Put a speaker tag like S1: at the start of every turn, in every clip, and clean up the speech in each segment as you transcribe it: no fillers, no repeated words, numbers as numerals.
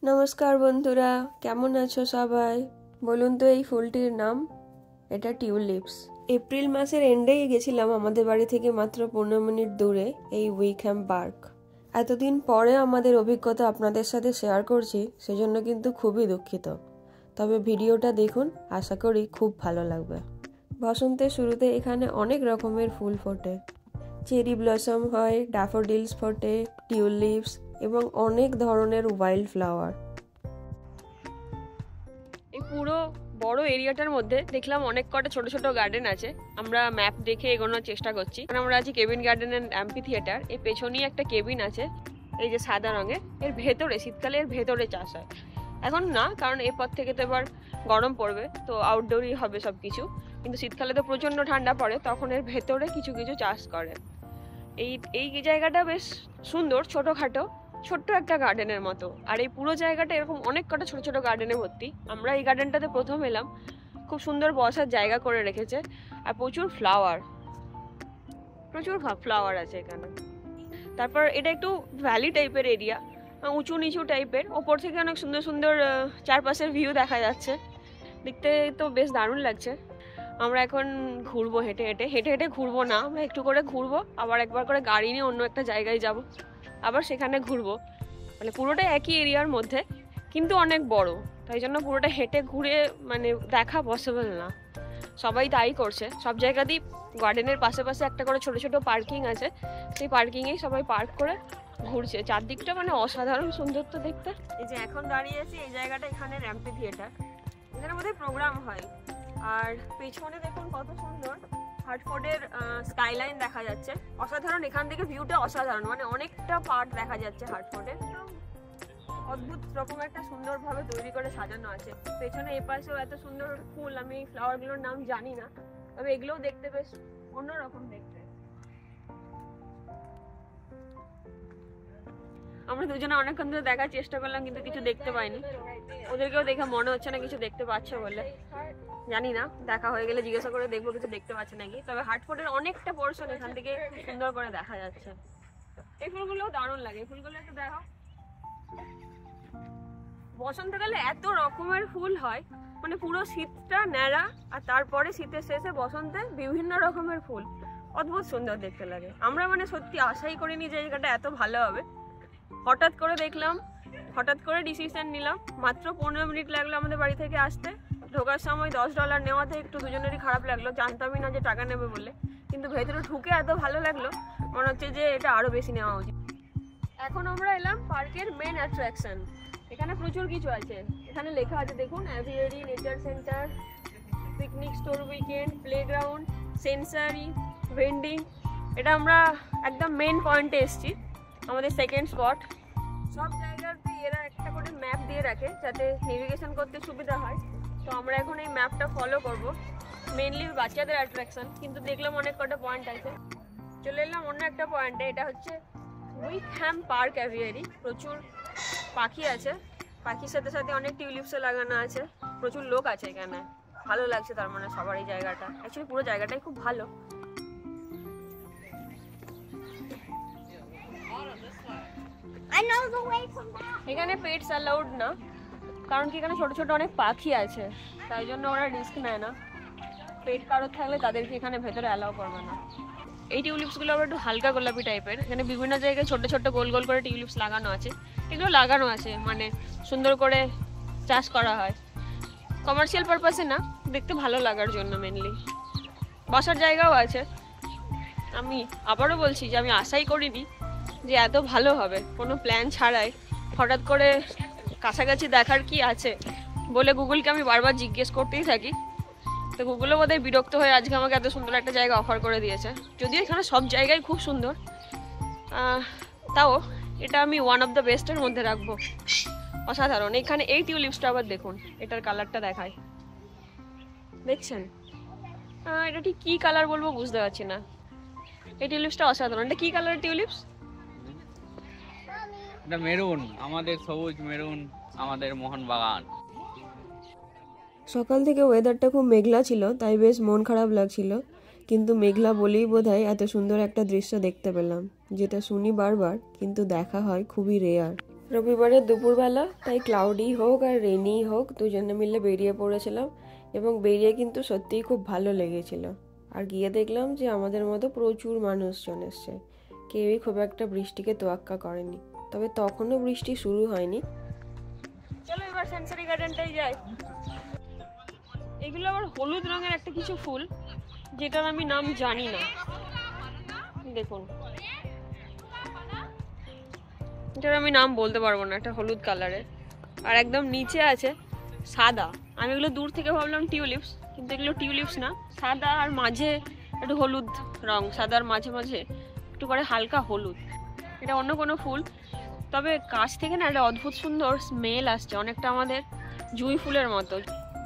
S1: নমস্কার বন্ধুরা, কেমন আছো সবাই? বলুন তো এই ফুলটির নাম? এটা টিউলিপস। এপ্রিল মাসের এন্ডেই গেছিলাম আমাদের বাড়ি থেকে মাত্র 15 মিনিট দূরে এই উইকহ্যাম পার্ক। এতদিন পরে আমাদের অভিজ্ঞতা আপনাদের সাথে শেয়ার করছি, সেজন্য কিন্তু খুবই দুঃখিত। তবে ভিডিওটা দেখুন, আশা করি খুব ভালো লাগবে। বসন্তের শুরুতে এখানে অনেক রকমের ফুল ফোটে। চেরি ব্লসম হয়, ড্যাফোডিলস ফোটে, টিউলিপস এবং অনেক ধরনের ওয়াইল্ড ফ্লাওয়ার।
S2: এই পুরো বড় এরিয়াটার মধ্যে দেখলাম অনেক কটা ছোট ছোট গার্ডেন আছে। আমরা ম্যাপ দেখে এগোনোর চেষ্টা করছি। আমরা আছি cabin garden and amphi theatre. এই পেছনেই একটা কেবিন আছে, এই যে সাদা রঙের। এর ভেতরে শীতকালে এর ভেতরে চাষ হয়। এখন না, কারণ এরপর থেকে তো এবার গরম পড়বে, তো আউটডোরই হবে সব কিছু। কিন্তু শীতকালে তো প্রচণ্ড ঠান্ডা পড়ে, তখন এর ভেতরে কিছু কিছু চাষ করে। এই জায়গাটা বেশ সুন্দর, ছোটোখাটো ছোট্ট একটা গার্ডেনের মতো। আর এই পুরো জায়গাটা এরকম অনেক কটা ছোট ছোট গার্ডেনে ভর্তি। আমরা এই গার্ডেনটাতে প্রথম এলাম, খুব সুন্দর বসার জায়গা করে রেখেছে। আর প্রচুর ফ্লাওয়ার আছে এখানে। তারপর এটা একটু ভ্যালি টাইপের এরিয়া, উঁচু নিচু টাইপের। ওপর থেকে অনেক সুন্দর সুন্দর চারপাশের ভিউ দেখা যাচ্ছে, দেখতে তো বেশ দারুণ লাগছে। আমরা এখন ঘুরবো, হেঁটে হেঁটে ঘুরবো না, আমরা একটু করে ঘুরবো, আবার একবার করে গাড়ি নিয়ে অন্য একটা জায়গায় যাব, আবার সেখানে ঘুরবো। মানে পুরোটাই একই এরিয়ার মধ্যে, কিন্তু অনেক বড়, তাই জন্য পুরোটা হেঁটে ঘুরে মানে দেখা পসিবল না। সবাই তাই করছে, সব জায়গাতেই গার্ডেনের পাশে একটা করে ছোট ছোট পার্কিং আছে, সেই পার্কিংয়েই সবাই পার্ক করে ঘুরছে। চারদিকটা মানে অসাধারণ সুন্দর তো দেখতে। এই যে এখন দাঁড়িয়ে আছি এই জায়গাটা, এখানে অ্যাম্পি থিয়েটার, এখানে বোধহয় প্রোগ্রাম হয়। আর পেছনে দেখুন কত সুন্দর হার্টফোর্ডের স্কাইলাইন দেখা যাচ্ছে, অসাধারণ। এখান থেকে ভিউটা অসাধারণ, মানে অনেকটা পার্ট দেখা যাচ্ছে হার্টফোর্ডের। অদ্ভুত রকম একটা সুন্দরভাবে তৈরি করে সাজানো আছে। পেছনে এই পাশেও এত সুন্দর ফুল, আমি ফ্লাওয়ারগুলোর নাম জানি না, তবে এগুলোও দেখতে বেশ অন্যরকম দেখতে। আমরা দুজনে অনেকক্ষণ ধরে দেখার চেষ্টা করলাম, কিন্তু কিছু দেখতে পাইনি। ওদেরকেও দেখে মনে হচ্ছে না কিছু দেখতে পাচ্ছে বলে, জানি না, দেখা হয়ে গেলে জিজ্ঞাসা করে দেখবো কিছু দেখতে পাচ্ছে নাকি। তবে হার্টফোর্ডের অনেকটা পোর্শন এখান থেকে সুন্দর করে দেখা যাচ্ছে। এই ফুলগুলো দারুণ লাগে, ফুলগুলো একটু দেখো। বসন্তকালে এত রকমের ফুল হয়, মানে পুরো শীতটা ন্যাড়া, আর তারপরে শীতের শেষে বসন্তে বিভিন্ন রকমের ফুল, অদ্ভুত সুন্দর দেখতে লাগে। আমরা মানে সত্যি আশাই করিনি যে জায়গাটা এত ভালো হবে। হঠাৎ করে দেখলাম, হঠাৎ করে ডিসিশন নিলাম। মাত্র 15 মিনিট লাগলো আমাদের বাড়ি থেকে আসতে। ঢোকার সময় $10 নেওয়াতে একটু দুজনেরই খারাপ লাগলো, জানতামই না যে টাকা নেবে বলে। কিন্তু ভেতরে ঢুকে এত ভালো লাগলো, মনে হচ্ছে যে এটা আরো বেশি নেওয়া উচিত। এখন আমরা এলাম পার্কের মেন অ্যাট্রাকশন। এখানে প্রচুর কিছু আছে, এখানে লেখা আছে দেখুন, aviary, nature centre, picnic store, weekend, playground, sensory, vending. এটা আমরা একদম মেন পয়েন্টে এসেছি, আমাদের সেকেন্ড স্পট। সব জায়গাতে এরা একটা করে ম্যাপ দিয়ে রাখে যাতে নেভিগেশন করতে সুবিধা হয়। তো আমরা এখন এই ম্যাপটা ফলো করব। মেনলি বাচ্চাদের অ্যাট্রাকশন, কিন্তু দেখলাম অনেক কটা পয়েন্ট আছে। চলে এলাম অন্য একটা পয়েন্টে, এটা হচ্ছে উইকহ্যাম পার্ক অ্যাভিয়ারি। প্রচুর পাখি আছে, পাখির সাথে সাথে অনেক টিউলিপসও লাগানো আছে। প্রচুর লোক আছে এখানে, ভালো লাগছে। তার মানে সবার এই জায়গাটা, অ্যাকচুয়ালি পুরো জায়গাটাই খুব ভালো। এখানে পেটস অ্যালাউড না, কারণ কি এখানে ছোট ছোট অনেক পাখি আছে, তাই জন্য ওরা রিস্ক নেয় না। পেট কারোর থাকলে তাদেরকে এখানে ভেতরে অ্যালাউ করবে না। এই টিউলিপসগুলো আবার একটু হালকা গোলাপি টাইপের। এখানে বিভিন্ন জায়গায় ছোট ছোট গোল গোল করে টিউলিপস লাগানো আছে। এগুলো লাগানো আছে মানে সুন্দর করে চাষ করা হয়, কমার্শিয়াল পারপাসে না, দেখতে ভালো লাগার জন্য মেনলি। বসার জায়গাও আছে। আমি আবারও বলছি যে আমি আশাই করিনি যে এত ভালো হবে, কোনো প্ল্যান ছাড়াই হঠাৎ করে কাছাকাছি দেখার কি আছে বলে গুগলকে আমি বারবার জিজ্ঞেস করতেই থাকি। তো গুগলও বোধহয় বিরক্ত হয়ে আজকে আমাকে এত সুন্দর একটা জায়গা অফার করে দিয়েছে। যদিও এখানে সব জায়গায় খুব সুন্দর, তাও এটা আমি ওয়ান অফ দ্য বেস্টের মধ্যে রাখবো। অসাধারণ। এখানে এই টিউলিপসটা আবার দেখুন, এটার কালারটা দেখায়, দেখছেন? এটা ঠিক কী কালার বলবো বুঝতে পারছি না। এই টিউলিপসটা অসাধারণ। এটা কী কালারের টিউলিপস?
S3: এটা মেরুন, আমাদের সবুজ মেরুন, আমাদের মোহনবাগান।
S1: সকাল থেকে ওয়েদারটা খুব মেঘলা ছিল, তাই বেশ মন খারাপ লাগছিল। কিন্তু মেঘলা বলেই বোধহয় এত সুন্দর একটা দৃশ্য দেখতে পেলাম, যেটা শুনি বারবার কিন্তু দেখা হয় খুবই রেয়ার। রবিবারের দুপুরবেলা, তাই ক্লাউডি হোক আর রেনি হোক দুজনে মিলে বেরিয়ে পড়েছিলাম এবং বেরিয়ে কিন্তু সত্যিই খুব ভালো লেগেছিল। আর গিয়ে দেখলাম যে আমাদের মতো প্রচুর মানুষজন এসছে, কেউই খুব একটা বৃষ্টিকে তোয়াক্কা করেনি, তবে তখনও বৃষ্টি শুরু হয়নি।
S2: চলো এবার সেন্সারি গার্ডেনটাই যাই। এগুলো আবার হলুদ রঙের একটা কিছু ফুল, যেটার আমি নাম জানি না। দেখুন, এটার আমি নাম বলতে পারবো না, একটা হলুদ কালারের। আর একদম নিচে আছে সাদা। আমি এগুলো দূর থেকে ভাবলাম টিউলিপস, কিন্তু এগুলো টিউলিপস না, সাদা আর মাঝে একটু হলুদ রং, সাদার মাঝে মাঝে একটু করে হালকা হলুদ। এটা অন্য কোনো ফুল, তবে কাছ থেকে না একটা অদ্ভুত সুন্দর স্মেল আসছে, অনেকটা আমাদের জুঁই ফুলের মতো।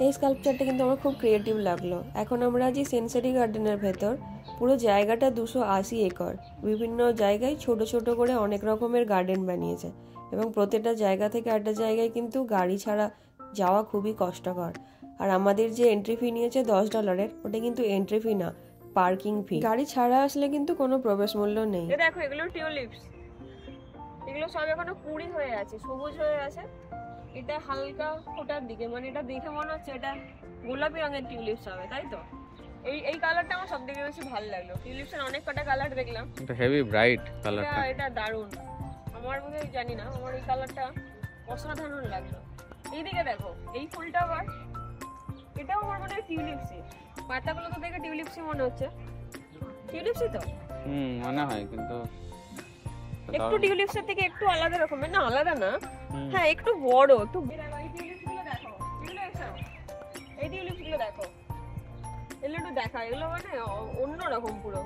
S1: এই স্কাল্পচারটা কিন্তু আমার খুব ক্রিয়েটিভ লাগলো। এখন আমরা আছি সেন্সারি গার্ডেনের ভেতর। পুরো জায়গাটা 280 একর। বিভিন্ন জায়গায় ছোট ছোট করে অনেক রকমের গার্ডেন বানিয়েছে এবং প্রতিটা জায়গা থেকে একটা জায়গায় কিন্তু গাড়ি ছাড়া যাওয়া খুবই কষ্টকর। আর আমাদের যে এন্ট্রি ফি নিয়েছে $10, ওটা কিন্তু এন্ট্রি ফি না, পার্কিং ফি। গাড়ি ছাড়া আসলে কিন্তু কোনো প্রবেশ মূল্য নেই।
S2: দেখো এগুলো টিউলিপস, এগুলো সব এখনো কুড়ি হয়ে আছে, সবুজ হয়ে আছে। এটা হালকা ফোটার দিকে, মানে এটা দেখে মনে হচ্ছে এটা গোলাপি রঙের টিউলিপস হবে, তাই তো? এই কালারটা আমার সবথেকে বেশি ভালো লাগলো। টিউলিপসের অনেক কটা কালার দেখলাম,
S3: এটা হেভি ব্রাইট কালারটা।
S2: এটা দারুণ। আমার মনে হয়, জানি না, আমার এই কালারটা অসাধারণ লাগলো। এইদিকে দেখো, এই ফুলটা আবার, এটাও আমার মনে হয় টিউলিপসই। পাতাগুলো তো দেখে টিউলিপসই মনে হচ্ছে। টিউলিপসই তো
S3: মনে হয়, কিন্তু
S2: একটু টিউলিপসের থেকে একটু আলাদা রকমের। না, আলাদা না, হ্যাঁ একটু বড়, একটু। এই টিউলিপসগুলো দেখো, এগুলো এসো, এই টিউলিপসগুলো দেখো, এগুলো একটু দেখা, এগুলো মানে অন্যরকম পুরো।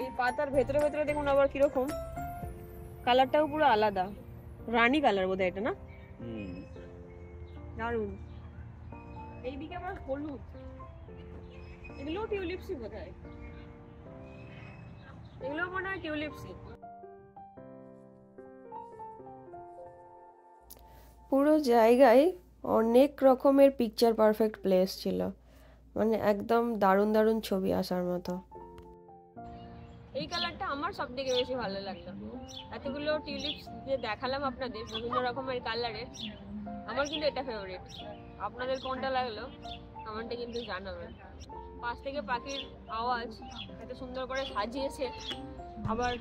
S2: এই পাতার ভেতরে ভেতরে দেখুন আবার কিরকম, কালারটাও পুরো আলাদা, রানী কালার বোধহয় এটা, না? দারুণ। এইদিকে আবার হলুদ, এগুলো টিউলিপসই বোধহয়, এগুলো মনে হয় টিউলিপসই।
S1: পুরো জায়গায় অনেক রকমের পিকচার পারফেক্ট প্লেস ছিল, মানে একদম দারুণ দারুণ ছবি আসার মতো।
S2: এই কালারটা আমার সব থেকে বেশি ভালো লাগলো। এতগুলো টিউলিপস যে দেখালাম আপনাদের বিভিন্ন রকমের কালারের, আমার কিন্তু এটা ফেভারিট। আপনাদের কোনটা লাগলো কমেন্টে কিন্তু জানাবেন। পাশ থেকে পাখির আওয়াজ, এত সুন্দর করে সাজিয়েছে, আবার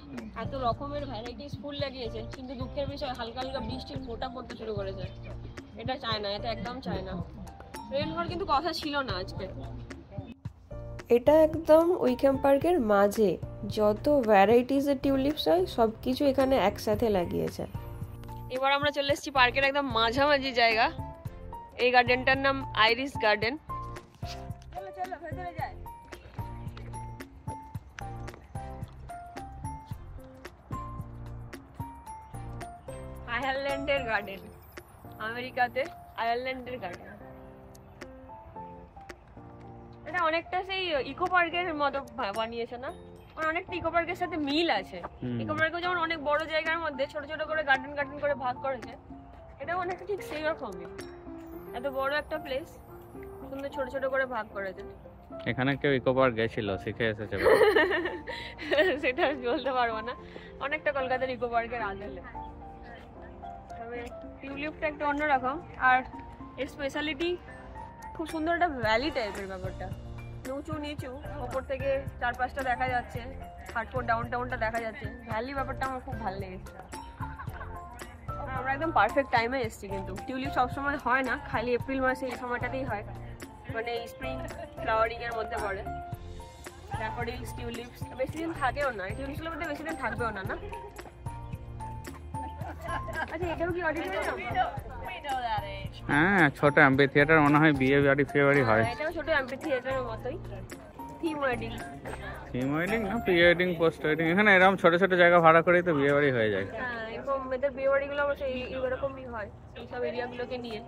S2: এত রকমের ভ্যারাইটিস ফুল লাগিয়েছে, কিন্তু দুঃখের বিষয় হালকা হালকা বৃষ্টির ফোঁটা পড়তে শুরু করেছে। এটা চায় না, এটা একদম চায় না। রেন হওয়ার কিন্তু কথা ছিল না আজকে।
S1: এটা একদম উইকহ্যাম পার্কের মাঝে যত ভ্যারাইটিসের টিউলিপস হয় সব কিছু এখানে একসাথে লাগিয়েছে।
S2: এবার আমরা চলে এসেছি পার্কের একদম মাঝামাঝি জায়গা। এই গার্ডেনটার নাম আইরিস গার্ডেন। চলো চলো ভেতরে যাই। আয়ারল্যান্ডের গার্ডেন, আমেরিকাতে আয়ারল্যান্ডের গার্ডেন। এটা অনেকটা সেই ইকো পার্কের মতো বানিয়েছে না? অনেকটা ইকো পার্কের সাথে মিল আছে। ইকো পার্কে যেমন অনেক বড় জায়গার মধ্যে ছোট ছোট করে গার্ডেন গার্ডেন করে ভাগ করেছে, এটা অনেকটা ঠিক সেই রকমই। এত বড় একটা প্লেস, সুন্দর ছোট ছোট করে ভাগ করেছে।
S3: এখানে কেউ ইকো পার্ক গেছিল, শিখে এসেছে।
S2: সেটা বলতে পারবো না, অনেকটা কলকাতার ইকো পার্কের আদলে। তবে টিউলিপটা একটু অন্যরকম, আর এর স্পেশালিটি খুব সুন্দর একটা ভ্যালি টাইপের ব্যাপারটা, উঁচু নিচু, ওপর থেকে চারপাশটা দেখা যাচ্ছে, হাটফোর ডাউন টাউনটা দেখা যাচ্ছে। ভ্যালি ব্যাপারটা আমার খুব ভালো লেগেছে। আমরা একদম পারফেক্ট টাইমে এসেছি, কিন্তু টিউলিপ সবসময় হয় না, খালি এপ্রিল মাসে এই সময়টাতেই হয়, মানে স্প্রিং ফ্লাওয়ারিং এর মধ্যে পড়ে। ড্যাফোডিলস, টিউলিপস বেশি দিন থাকেও না, এই টিউলিপসগুলো মধ্যে বেশি দিন থাকবেও না, না? আচ্ছা, এটাও কি অডিটোরিয়াম?
S3: হ্যাঁ, ছোট অ্যাম্পি থিয়েটার মনে হয়, বিয়ে বাড়ি ফিয়ে বাড়ি হয়।
S2: এটাও ছোট অ্যাম্পি থিয়েটারের মতোই। থিম ওয়েডিং
S3: না, প্রি ওয়েডিং, পোস্ট ওয়েডিং, এখানে এরকম ছোট ছোট জায়গা ভাড়া করেই তো বিয়ে বাড়ি হয়ে যায়।
S2: হ্যাঁ, এরকম এদের বিয়ে বাড়িগুলো অবশ্যই এইরকমই হয়, এইসব এরিয়াগুলোকে নিয়ে।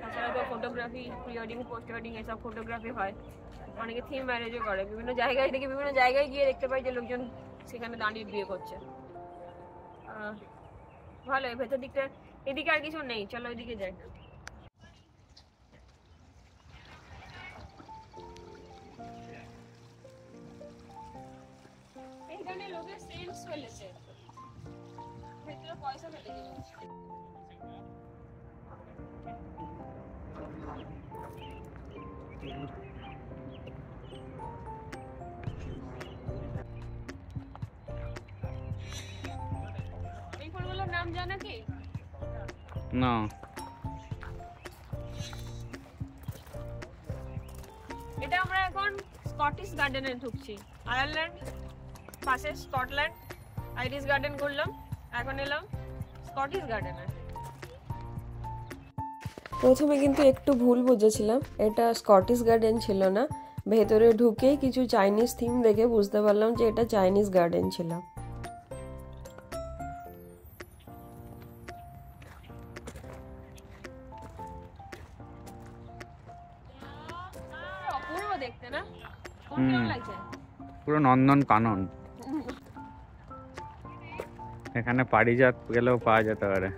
S2: তাছাড়া তো photography, pre wedding, post wedding এসব ফটোগ্রাফি হয়। অনেকে থিম ম্যারেজও করে, বিভিন্ন জায়গায় থেকে, বিভিন্ন জায়গায় গিয়ে দেখতে পাই যে লোকজন সেখানে দাঁড়িয়ে বিয়ে করছে। ভালো, ভেতর দিকটা। এদিকে আর কিছু নেই, চলো ওইদিকে যাই। এইখানে লোকের সেলস ফেলেছে, ভেতরে পয়সা ফেলে দিলাম। এই ফুলগুলোর নাম জানা কি?
S3: না।
S2: এটা আমরা এখন স্কটিশ গার্ডেনে ঢুকছি। আয়ারল্যান্ড পাশে স্কটল্যান্ড, আইরিশ গার্ডেন করলাম, এখন এলাম স্কটিশ গার্ডেনে।
S1: প্রথমে কিন্তু একটু ভুল বুঝেছিলাম, এটা স্কটিশ গার্ডেন ছিল না। ভেতরে ঢুকেই কিছু চাইনিজ থিম দেখে বুঝতে পারলাম যে এটা চাইনিজ গার্ডেন ছিল।
S2: অপূর্ব দেখতে না? কেমন লাগছে?
S3: পুরো নন্দন কানন। এখানে পারিজাত গেলেও পাওয়া যেতে পারে।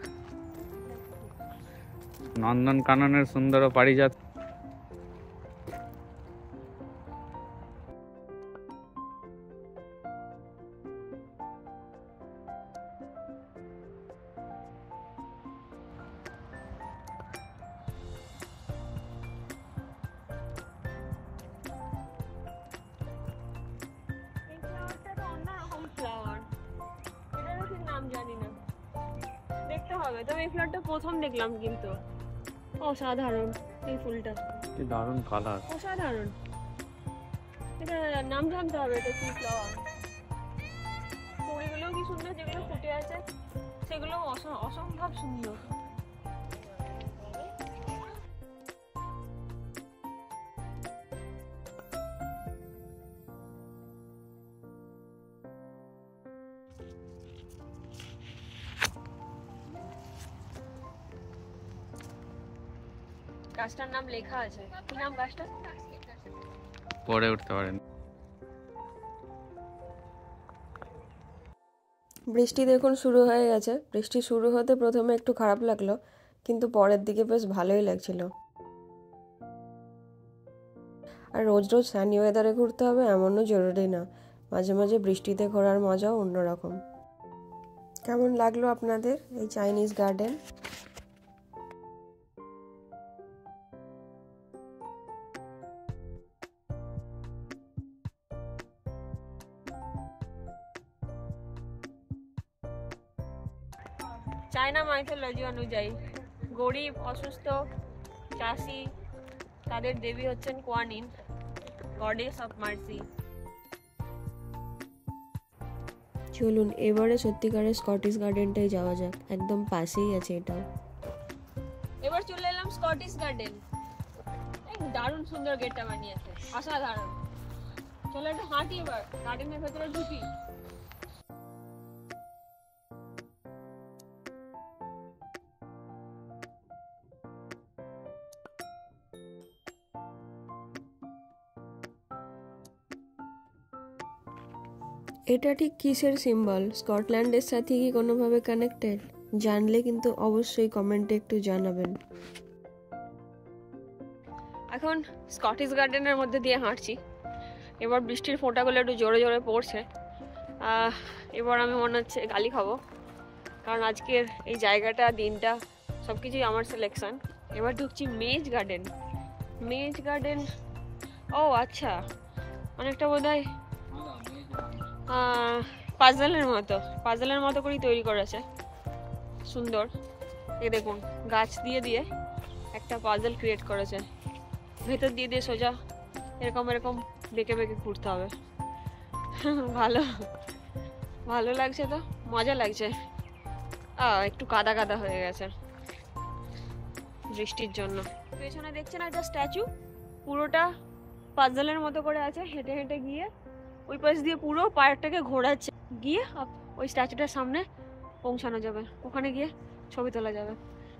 S3: নন্দন কাননের সুন্দর পারিজাত।
S2: দেখতে হবে, তবে এই ফ্লাওয়ারটা প্রথম দেখলাম কিন্তু অসাধারণ। এই ফুলটা
S3: কি দারুণ কালার,
S2: অসাধারণ। এটা নাম জানতে হবে, এটা কি ফ্লাওয়ার। কুড়িগুলোও কি সুন্দর, যেগুলো ফুটে আছে সেগুলো অসম্ভব সুন্দর। গাছটার নাম লেখা আছে, কি নাম গাছটা?
S3: পরে উঠতে পারেন।
S1: বৃষ্টি দেখুন শুরু হয়ে গেছে। বৃষ্টি শুরু হতে প্রথমে একটু খারাপ লাগলো, কিন্তু পরের দিকে বেশ ভালোই লাগছিল। আর রোজ রোজ সানি ওয়েদারে ঘুরতে হবে এমনও জরুরি না, মাঝে মাঝে বৃষ্টিতে ঘোরার মজাও অন্যরকম। কেমন লাগলো আপনাদের এই চাইনিজ গার্ডেন?
S2: চায়না মাইথোলজি অনুযায়ী গরিব, অসুস্থ, চাষি, তাদের দেবী হচ্ছেন কোয়ানিন, গডেস অফ মার্সি।
S1: চলুন এবারে সত্যিকারের স্কটিশ গার্ডেনটাই যাওয়া যাক, একদম পাশেই আছে এটাও।
S2: এবার চলে এলাম স্কটিশ গার্ডেন। দারুণ সুন্দর গেটটা বানিয়েছে, অসাধারণ। চলো একটু হাঁটি, এবার গার্ডেনের ভেতরে ঢুকি।
S1: এটা ঠিক কিসের সিম্বল? স্কটল্যান্ডের সাথে কি কোনোভাবে কানেক্টেড? জানলে কিন্তু অবশ্যই কমেন্টে একটু জানাবেন।
S2: এখন স্কটিশ গার্ডেনের মধ্যে দিয়ে হাঁটছি। এবার বৃষ্টির ফোঁটাগুলো একটু জোরে জোরে পড়ছে। এবার আমি মনে হচ্ছে গালি খাবো, কারণ আজকের এই জায়গাটা, দিনটা, সব কিছুই আমার সিলেকশন। এবার ঢুকছি মেজ গার্ডেন। মেজ গার্ডেন, ও আচ্ছা, অনেকটা বোধহয় পাজলের মতো করেই তৈরি করেছে, সুন্দর। এই দেখুন, গাছ দিয়ে দিয়ে একটা পাজল ক্রিয়েট করেছে। ভেতর দিয়ে দিয়ে সোজা এরকম এরকম বেঁকে বেঁকে ঘুরতে হবে। ভালো ভালো লাগছে তো, মজা লাগছে। একটু কাদা কাদা হয়ে গেছে বৃষ্টির জন্য। পেছনে দেখছেন একটা স্ট্যাচু, পুরোটা পাজলের মতো করে আছে। হেঁটে হেঁটে গিয়ে ওই পাশ দিয়ে পুরো পার্কটাকে ঘোরাচ্ছে, গিয়ে ওই স্ট্যাচুটার সামনে পৌঁছানো যাবে, ওখানে গিয়ে ছবি তোলা যাবে।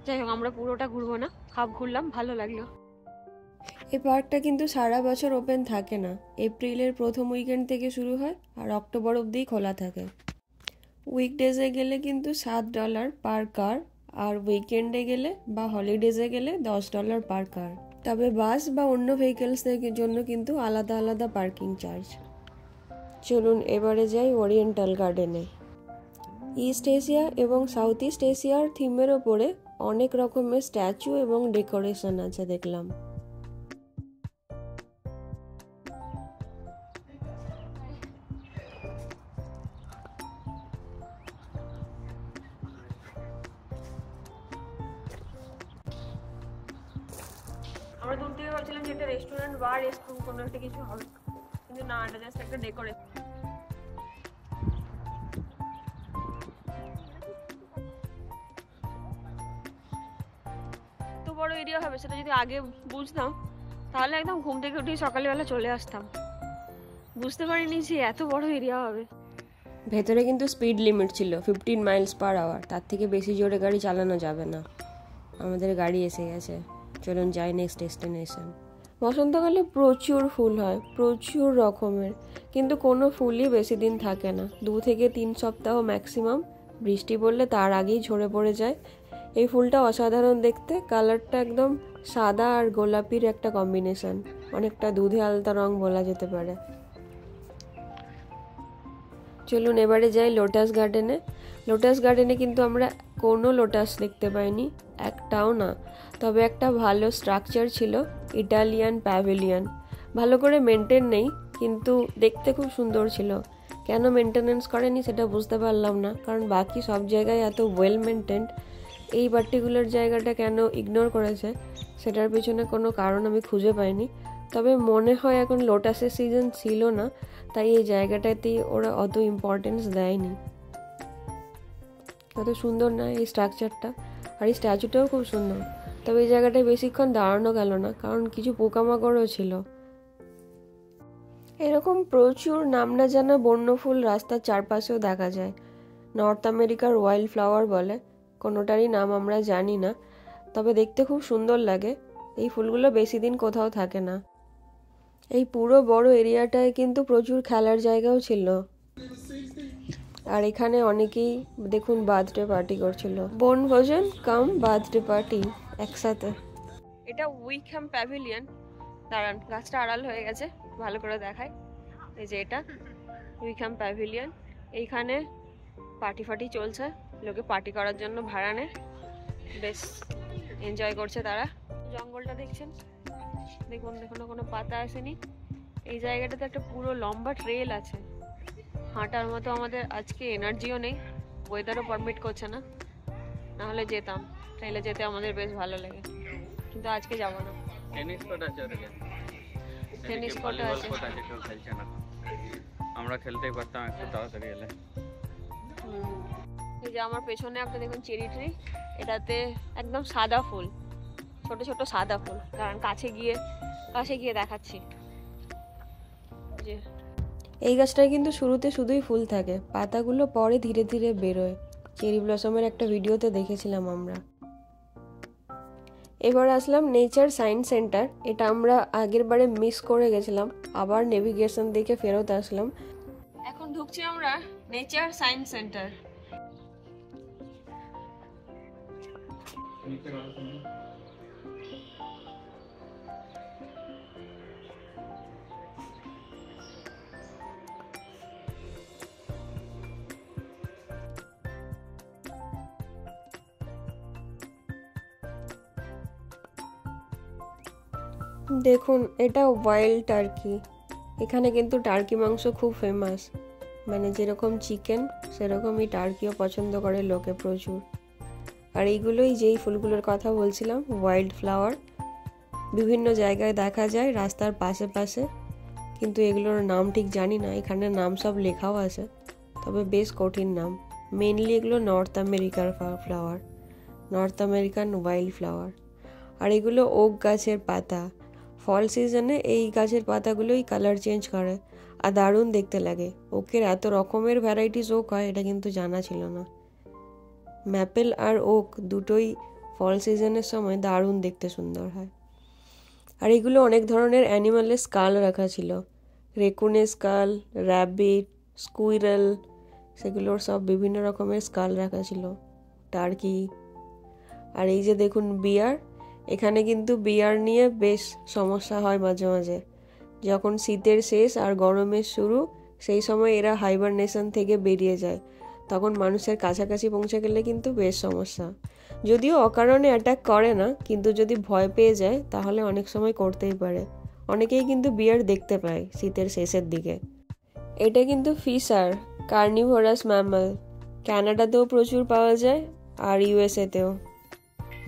S2: যাই হোক, আমরা পুরোটা ঘুরবো না, হাফ ঘুরলাম, ভালো লাগলো।
S1: এই পার্কটা কিন্তু সারা বছর ওপেন থাকে না, এপ্রিলের প্রথম উইকেন্ড থেকে শুরু হয় আর অক্টোবর অবধি খোলা থাকে। উইকডেজে গেলে কিন্তু $7 পার কার, আর উইকেন্ডে গেলে বা হলিডেজে গেলে $10 পার কার। তবে বাস বা অন্য ভেহিকেলসের জন্য কিন্তু আলাদা আলাদা পার্কিং চার্জ। চলুন এবারে যাই ওরিয়েন্টাল গার্ডেনে। ইস্ট এশিয়া এবং সাউথ ইস্ট এশিয়ার থিমের ওপরে অনেক রকমের স্ট্যাচু এবং ডেকোরেশন আছে দেখলাম।
S2: আমরা দূর থেকে ভাবছিলাম যে এটা রেস্টুরেন্ট বা রেস্টুরেন্ট কোনো একটা কিছু হবে, কিন্তু না, এটা জাস্ট একটা ডেকোরেশন। এত বড় এরিয়া হবে সেটা যদি আগে বুঝতাম তাহলে একদম ঘুম থেকে উঠে সকালবেলা চলে আসতাম। বুঝতে পারিনি যে এত বড় এরিয়া হবে।
S1: ভেতরে কিন্তু স্পিড লিমিট ছিল 15 মাইলস পার আওয়ার, তার থেকে বেশি জোরে গাড়ি চালানো যাবে না। আমাদের গাড়ি এসে গেছে, চলুন যাই নেক্সট ডেস্টিনেশন। বসন্তকালে প্রচুর ফুল হয়, প্রচুর রকমের, কিন্তু কোনো ফুলই বেশি দিন থাকে না, 2 থেকে 3 সপ্তাহ ম্যাক্সিমাম। বৃষ্টি পড়লে তার আগেই ঝরে পড়ে যায়। এই ফুলটা অসাধারণ দেখতে, কালারটা একদম সাদা আর গোলাপির একটা কম্বিনেশন, অনেকটা দুধে আলতা রং বলা যেতে পারে। চলুন এবারে যাই লোটাস গার্ডেনে। লোটাস গার্ডেনে কিন্তু আমরা কোনো লোটাস দেখতে পাইনি, একটাও না। তবে একটা ভালো স্ট্রাকচার ছিল, ইটালিয়ান প্যাভিলিয়ন। ভালো করে মেনটেন নেই, কিন্তু দেখতে খুব সুন্দর ছিল। কেন মেনটেনেন্স করেনি সেটা বুঝতে পারলাম না, কারণ বাকি সব জায়গায় এত ওয়েল মেনটেন্ড, এই পার্টিকুলার জায়গাটা কেন ইগনোর করেছে সেটার পিছনে কোনো কারণ আমি খুঁজে পাইনি। তবে মনে হয় এখন লোটাসের সিজন ছিল না, তাই এই জায়গাটাতে ওরা অত ইম্পর্টেন্স দেয়নি। কত সুন্দর না এই স্ট্রাকচারটা, আর এই স্ট্যাচুটাও খুব সুন্দর। তবে এই জায়গাটায় বেশিক্ষণ দাঁড়ানো গেল না, কারণ কিছু পোকামাকড়ও ছিল। এরকম প্রচুর নাম না জানা বন্যফুল রাস্তার চারপাশেও দেখা যায়। নর্থ আমেরিকার ওয়াইল্ড ফ্লাওয়ার বলে, কোনোটারই নাম আমরা জানি না, তবে দেখতে খুব সুন্দর লাগে। এই ফুলগুলো বেশি দিন কোথাও থাকে না। এই পুরো বড় এরিয়াটায় কিন্তু প্রচুর খেলার জায়গাও ছিল, আর এখানে অনেকেই দেখুন বার্থডে পার্টি করছিল, বনভোজন কাম বার্থডে পার্টি একসাথে।
S2: এটা উইকহ্যাম প্যাভিলিয়ন। দাঁড়ান, গাছটা আড়াল হয়ে গেছে, ভালো করে দেখায়। এই যে এটা উইকহ্যাম প্যাভিলিয়ন। এইখানে পার্টি ফার্টি চলছে, লোকে পার্টি করার জন্য ভাড়া নেয়, বেশ এনজয় করছে তারা। জঙ্গলটা দেখছেন, দেখুন এখনো কোনো পাতা আসেনি। এই জায়গাটাতে একটা পুরো লম্বা ট্রেল আছে, হাঁটার মতো আমাদের আজকে এনার্জিও নেই, ওয়েদারও পারমিট করছে না, নাহলে যেতাম। ট্রেলে যেতে আমাদের বেশ ভালো লাগে, কিন্তু আজকে যাবো না।
S3: টেনিস কোর্ট আছে ওদিকে,
S2: টেনিস কোর্ট আছে,
S3: কেউ খেলছে না। আমরা খেলতেই পারতাম একটু তাড়াতাড়ি এলে।
S2: এই যে আমার পেছনে একটা দেখুন চেরি ট্রি, এটাতে একদম সাদা ফুল, ছোট ছোট সাদা ফুল। কারণ কাছে গিয়ে দেখাচ্ছি। যে
S1: এই গাছটায় কিন্তু শুরুতে শুধুই ফুল থাকে, পাতাগুলো পরে ধীরে ধীরে বেরোয়। চেরি ব্লসমের একটা ভিডিওতে দেখেছিলাম আমরা। এবার আসলাম নেচার সায়েন্স সেন্টার। এটা আমরা আগের বারে মিস করে গেছিলাম, আবার নেভিগেশন দেখে ফেরত আসলাম।
S2: এখন ঢুকছি আমরা নেচার সায়েন্স সেন্টার।
S1: দেখুন এটা ওয়াইল্ড টার্কি। এখানে কিন্তু টার্কি মাংস খুব ফেমাস, মানে যেরকম চিকেন সেরকমই টার্কিও পছন্দ করে লোকে প্রচুর। আর এইগুলোই যেই ফুলগুলোর কথা বলছিলাম, ওয়াইল্ড ফ্লাওয়ার, বিভিন্ন জায়গায় দেখা যায় রাস্তার পাশে পাশে, কিন্তু এগুলোর নাম ঠিক জানি না। এখানে নাম সব লেখাও আছে, তবে বেশ কঠিন নাম। মেনলি এগুলো নর্থ আমেরিকার flower, North American wild flower. আর এগুলো ওক গাছের পাতা, ফল সিজনে এই গাছের পাতাগুলোই কালার চেঞ্জ করে, আর দারুণ দেখতে লাগে। ওকের এত রকমের ভ্যারাইটিস ওক হয় এটা কিন্তু জানা ছিল না। ম্যাপেল আর ওক দুটোই ফল সিজনের সময় দারুণ দেখতে সুন্দর হয়। আর এগুলো অনেক ধরনের অ্যানিমালের স্কাল রাখা ছিল, রেকুনের স্কাল, র্যাবিট, স্কুইরেল, সেগুলোর সব বিভিন্ন রকমের স্কাল রাখা ছিল, টার্কি। আর এই যে দেখুন বিয়ার, এখানে কিন্তু বিয়ার নিয়ে বেশ সমস্যা হয় মাঝে মাঝে। যখন শীতের শেষ আর গরমের শুরু, সেই সময় এরা হাইবারনেশন থেকে বেরিয়ে যায়, তখন মানুষের কাছাকাছি পৌঁছে গেলে কিন্তু বেশ সমস্যা। যদিও অকারণে অ্যাটাক করে না, কিন্তু যদি ভয় পেয়ে যায় তাহলে অনেক সময় করতেই পারে। অনেকেই কিন্তু বিয়ার দেখতে পায় শীতের শেষের দিকে। এটা কিন্তু ফিশার কার্নিভোরাস ম্যামাল। কানাডাতেও প্রচুর পাওয়া যায় আর ইউএসএতেও।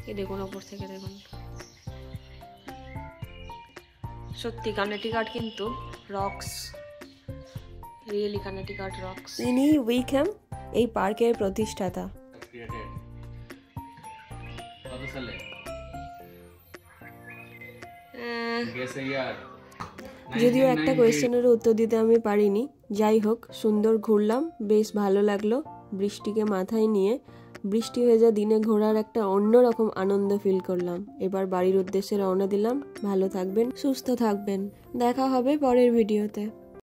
S1: এই দেখুন ওপর থেকে দেখুন, সত্যি কানেটিকাট কিন্তু রক্স, রিয়েলি কানেটিকাট রক্স। ইনি উইকহ্যাম, এই পার্কের প্রতিষ্ঠাতা।
S3: কত সালে?
S1: যদিও একটা কোয়েশ্চেনেরও উত্তর দিতে আমি পারিনি। যাই হোক, সুন্দর ঘুরলাম, বেশ ভালো লাগলো। বৃষ্টিকে মাথায় নিয়ে বৃষ্টি হয়ে যা দিনে ঘোরার একটা অন্যরকম আনন্দ ফিল করলাম। এবার বাড়ির উদ্দেশ্যে রওনা দিলাম। ভালো থাকবেন, সুস্থ থাকবেন, দেখা হবে পরের ভিডিওতে।